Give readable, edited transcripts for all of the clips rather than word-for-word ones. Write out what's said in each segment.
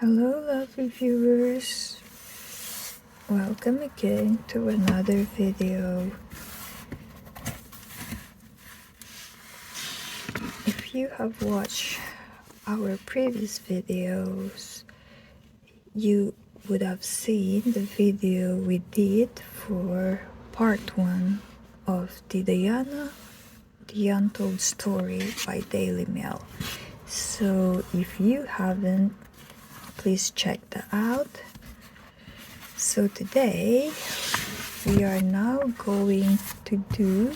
Hello, lovely viewers. Welcome again to another video. If you have watched our previous videos, you would have seen the video we did for part 1 of the Diana, the Untold story by Daily Mail. So if you haven't, please check that out. So today we are now going to do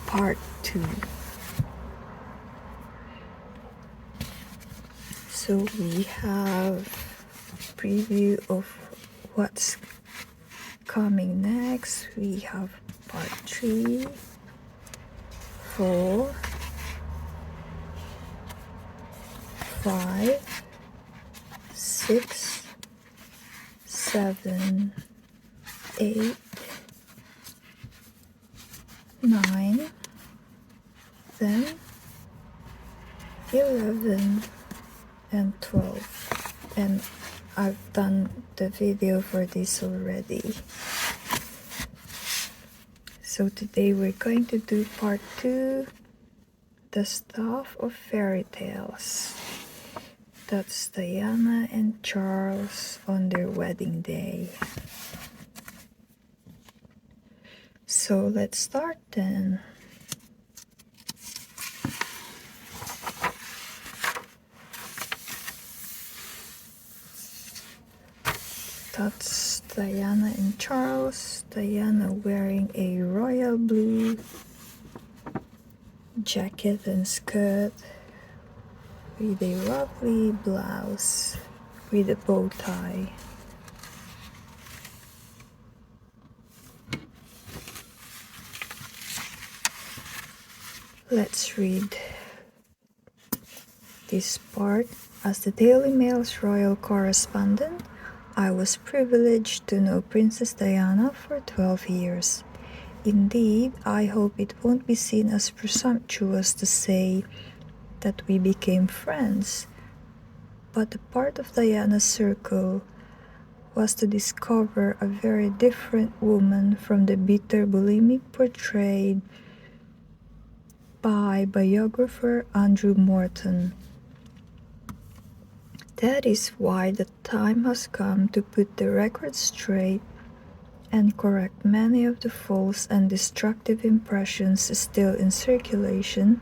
part 2. So we have a preview of what's coming next. We have part 3, 4, 5, 6, 7, 8, 9, 10, 11, and 12. And I've done the video for this already. So today we're going to do part 2, the stuff of fairy tales. That's Diana and Charles on their wedding day. So let's start then. That's Diana and Charles. Diana wearing a royal blue jacket and skirt with a lovely blouse with a bow tie. Let's read this part. As the Daily Mail's royal correspondent, I was privileged to know Princess Diana for 12 years. Indeed, I hope it won't be seen as presumptuous to say that we became friends, but a part of Diana's circle was to discover a very different woman from the bitter bulimic portrayed by biographer Andrew Morton. That is why the time has come to put the record straight and correct many of the false and destructive impressions still in circulation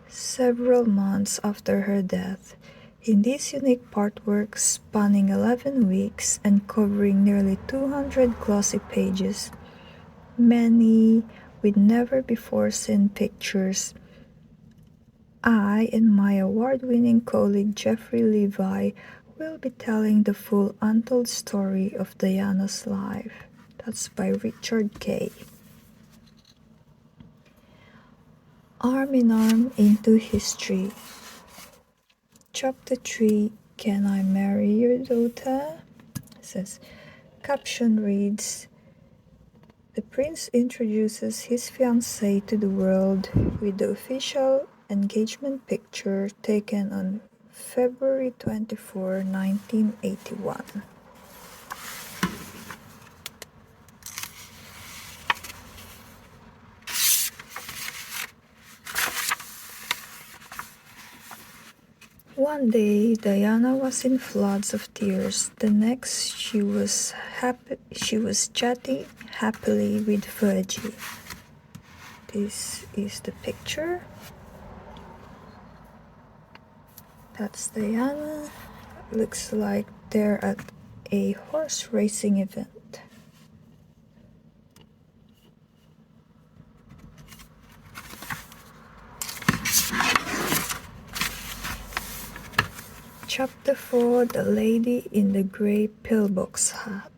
several months after her death. In this unique partwork spanning 11 weeks and covering nearly 200 glossy pages, many with never before seen pictures, I and my award-winning colleague Jeffrey Levi will be telling the full untold story of Diana's life. That's by Richard Kay. Arm in Arm into History. Chapter 3, Can I Marry Your Daughter? Says, caption reads, the prince introduces his fiancée to the world with the official engagement picture taken on February 24, 1981. One day, Diana was in floods of tears. The next, she was chatting happily with Virgie. This is the picture. That's Diana. Looks like they're at a horse racing event. Chapter 4, The Lady in the Grey Pillbox Hat.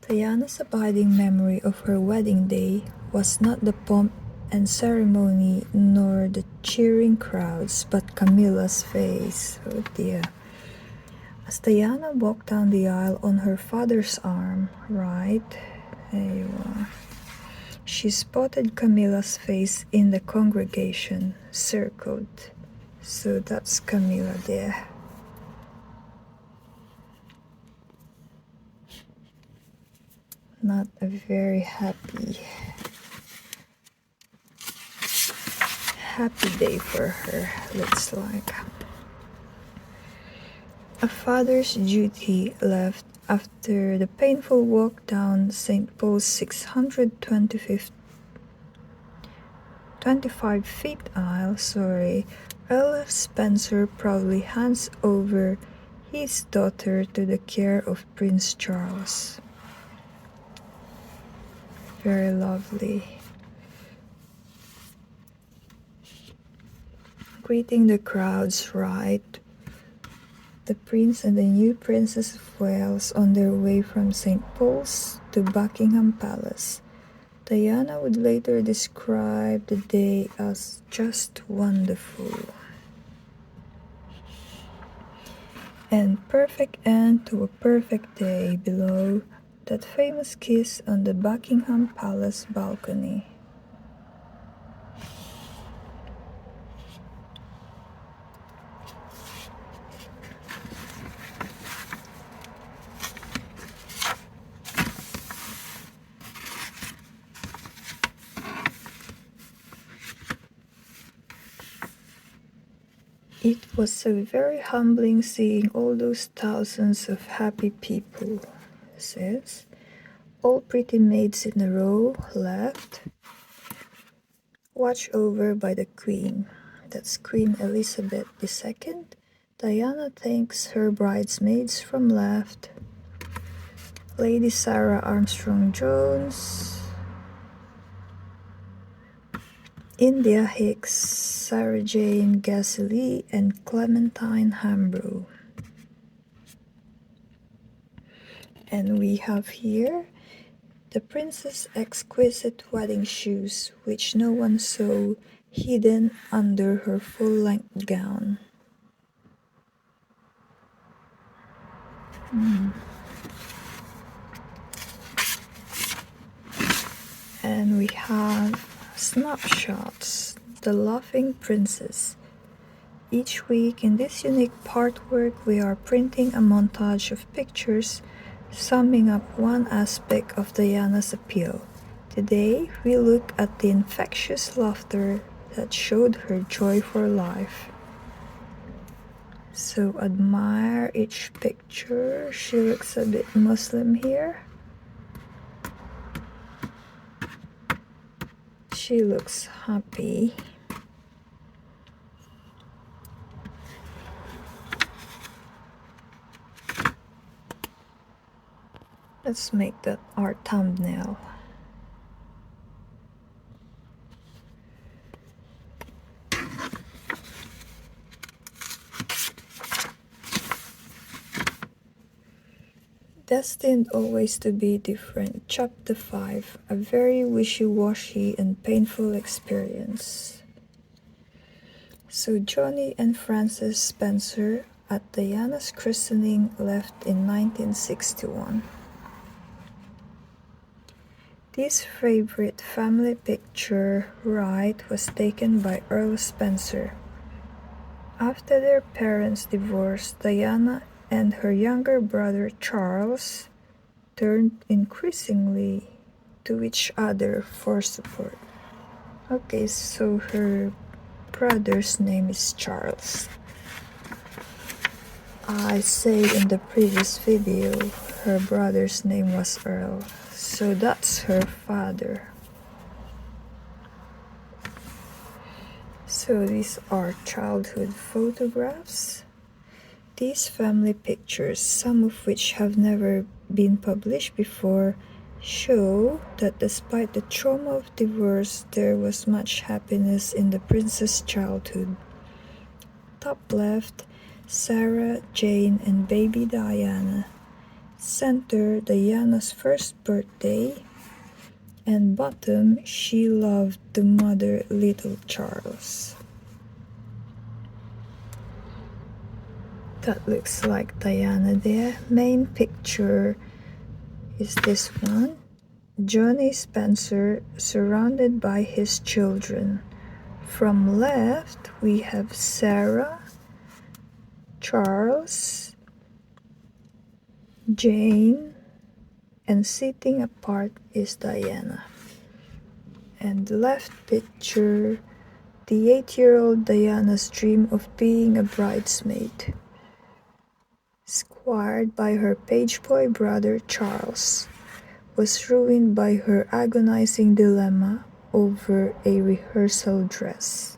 Diana's abiding memory of her wedding day was not the pomp and ceremony nor the cheering crowds, but Camilla's face. Oh dear. As Diana walked down the aisle on her father's arm, right? There you are. She spotted Camilla's face in the congregation, circled. So that's Camilla there. Not a very happy day for her, looks like. A father's duty left after the painful walk down St. Paul's 625 feet aisle, Earl Spencer proudly hands over his daughter to the care of Prince Charles. Very lovely. Greeting the crowds, right? The Prince and the new Princess of Wales on their way from St. Paul's to Buckingham Palace. Diana would later describe the day as just wonderful. And perfect end to a perfect day below that famous kiss on the Buckingham Palace balcony. It was so very humbling seeing all those thousands of happy people, says. All pretty maids in a row, left, watched over by the Queen. That's Queen Elizabeth II. Diana thanks her bridesmaids from left. Lady Sarah Armstrong Jones. India Hicks, Sarah Jane Gasely, and Clementine Hambro. And we have here the princess' exquisite wedding shoes, which no one saw, hidden under her full-length gown. And we have snapshots, the laughing princess. Each week in this unique artwork, we are printing a montage of pictures summing up one aspect of Diana's appeal. Today, we look at the infectious laughter that showed her joy for life. So admire each picture. She looks a bit Muslim here. She looks happy. Let's make that our thumbnail. Destined always to be different. Chapter 5. A very wishy-washy and painful experience. So Johnny and Frances Spencer at Diana's christening left in 1961. This favorite family picture, right, was taken by Earl Spencer. After their parents divorced, Diana and her younger brother Charles turned increasingly to each other for support. Okay, so her brother's name is Charles. I said in the previous video her brother's name was Earl, so that's her father. So these are childhood photographs. These family pictures, some of which have never been published before, show that despite the trauma of divorce, there was much happiness in the princess' childhood. Top left, Sarah, Jane, and baby Diana. Center, Diana's first birthday. And bottom, she loved to mother little Charles. That looks like Diana there. Main picture is this one. Johnny Spencer surrounded by his children. From left, we have Sarah, Charles, Jane, and sitting apart is Diana. And the left picture, the 8-year-old Diana's dream of being a bridesmaid, squired by her page boy brother Charles, was ruined by her agonizing dilemma over a rehearsal dress.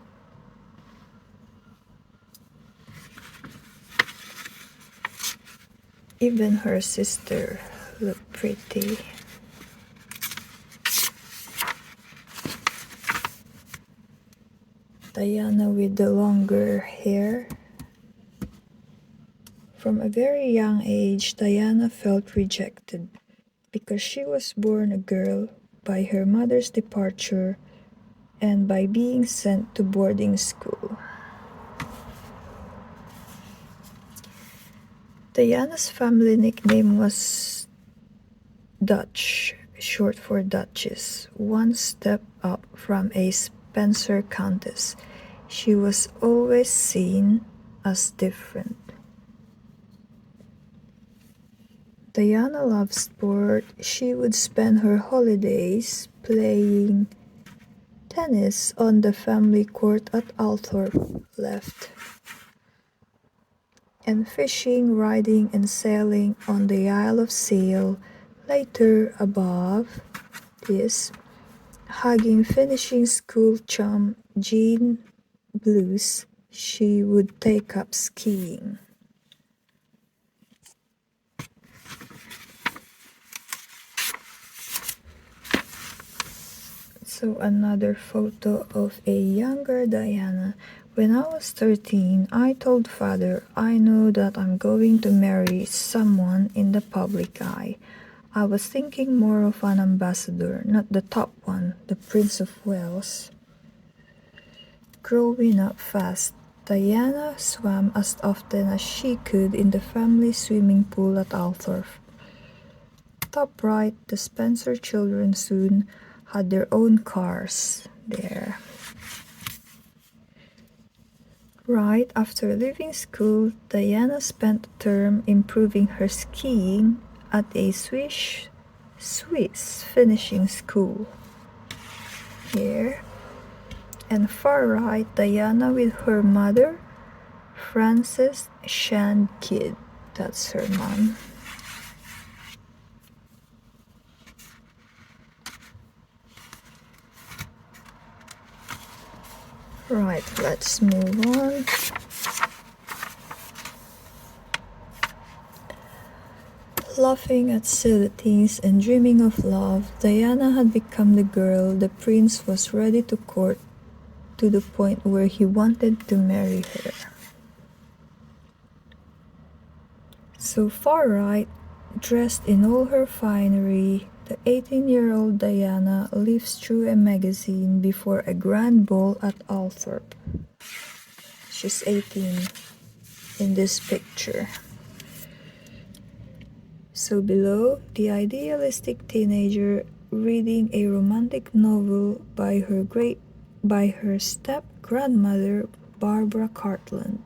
Even her sister looked pretty. Diana with the longer hair. From a very young age, Diana felt rejected because she was born a girl by her mother's departure and by being sent to boarding school. Diana's family nickname was Dutch, short for Duchess, one step up from a Spencer Countess. She was always seen as different. Diana loved sport. She would spend her holidays playing tennis on the family court at Althorpe left, and fishing, riding, and sailing on the Isle of Sail. Later, above this, hugging finishing school chum Jean Blues, she would take up skiing. So another photo of a younger Diana. When I was 13, I told father, I know that I'm going to marry someone in the public eye. I was thinking more of an ambassador, not the top one, the Prince of Wales. Growing up fast, Diana swam as often as she could in the family swimming pool at Althorpe. Top right, the Spencer children soon had their own cars there. Right after leaving school, Diana spent a term improving her skiing at a Swiss finishing school. Here. And far right, Diana with her mother, Frances Shand Kidd. That's her mom. Right, let's move on. Laughing at silly things and dreaming of love, Diana had become the girl the prince was ready to court, to the point where he wanted to marry her. So far right, dressed in all her finery, the 18-year-old Diana leaves through a magazine before a grand ball at Althorpe. She's 18 in this picture. So below, the idealistic teenager reading a romantic novel by her step-grandmother, Barbara Cartland.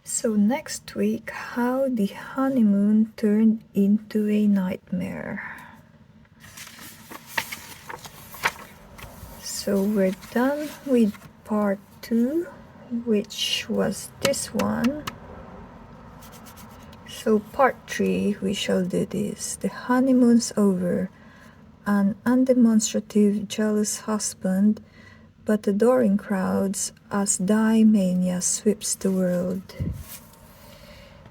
So next week, how the honeymoon turned into a nightmare. So we're done with part 2, which was this one. So part 3, we shall do this. The honeymoon's over. An undemonstrative, jealous husband, but adoring crowds as die mania sweeps the world.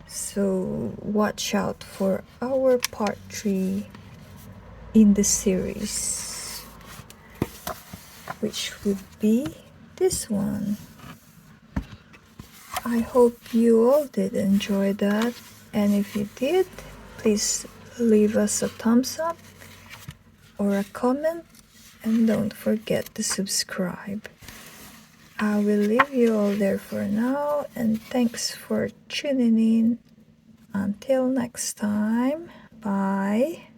So watch out for our part 3 in the series, which would be this one. I hope you all did enjoy that, and if you did, please leave us a thumbs up or a comment, and don't forget to subscribe. I will leave you all there for now, and thanks for tuning in. Until next time, bye.